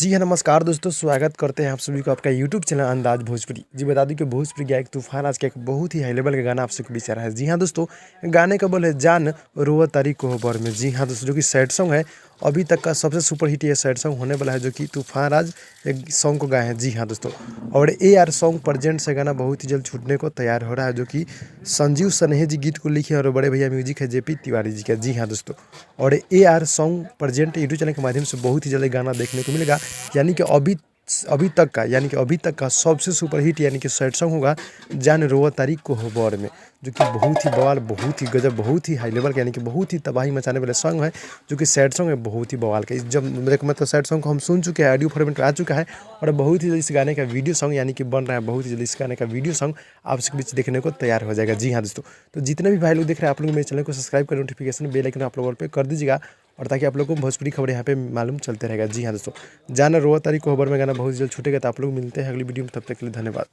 जी हाँ, नमस्कार दोस्तों, स्वागत करते हैं आप सभी को आपका यूट्यूब चैनल अंदाज़ भोजपुरी। जी बता दूँ कि भोजपुरी गायक तूफ़ान आज का एक बहुत ही हाई लेवल का गाना आप सबके बीच आ रहा है। जी हाँ दोस्तों, गाने का बोल है जान रोआ तारी कोहबर में। जी हाँ दोस्तों, जो कि सैड सॉन्ग है, अभी तक का सबसे सुपर हिट ये सैड सॉन्ग होने वाला है, जो कि तूफ़ान आज एक सॉन्ग को गाए हैं। जी हाँ दोस्तों, और AR सॉन्ग प्रेजेंट से गाना बहुत ही जल्द छूटने को तैयार हो रहा है, जो कि संजीव सनेही जी गीत को लिखे और बड़े भैया म्यूजिक है JP तिवारी जी का। जी हाँ दोस्तों, और AR song present YouTube channel के माध्यम से बहुत ही जल्द गाना देखने को मिलेगा। यानी कि अभी तक का सबसे सुपर हिट यानी कि सैड सॉन्ग होगा जान रोआ तारी कोहबर में, जो कि बहुत ही बवाल, बहुत ही गजब, बहुत ही हाई लेवल का यानी कि बहुत ही तबाही मचाने वाले सॉन्ग है, जो कि सैड सॉन्ग है बहुत ही बवाल का। जब मतलब सैड सॉन्ग को हम सुन चुके हैं, ऑडियो फॉर्मेट में आ चुका है, और बहुत ही जल्द इस गाने का वीडियो सॉन्ग यानी कि बन रहा है, बहुत ही जल्द इस गाने का वीडियो सॉन्ग आप सबके बीच देखने को तैयार हो जाएगा। जी हाँ दोस्तों, तो जितने भी भाई लोग देख रहे हैं, आप लोग मेरे चैनल को सब्सक्राइब कर नोटिफिकेशन बेल आइकन आप लोगों पर कर दीजिएगा, और ताकि आप लोगों को भोजपुरी खबर यहाँ पे मालूम चलते रहेगा। जी हाँ दोस्तों, जाना रोआ तारी कोहबर में गाना बहुत जल्द छूटेगा। तो आप लोग मिलते हैं अगली वीडियो में, तब तक के लिए धन्यवाद।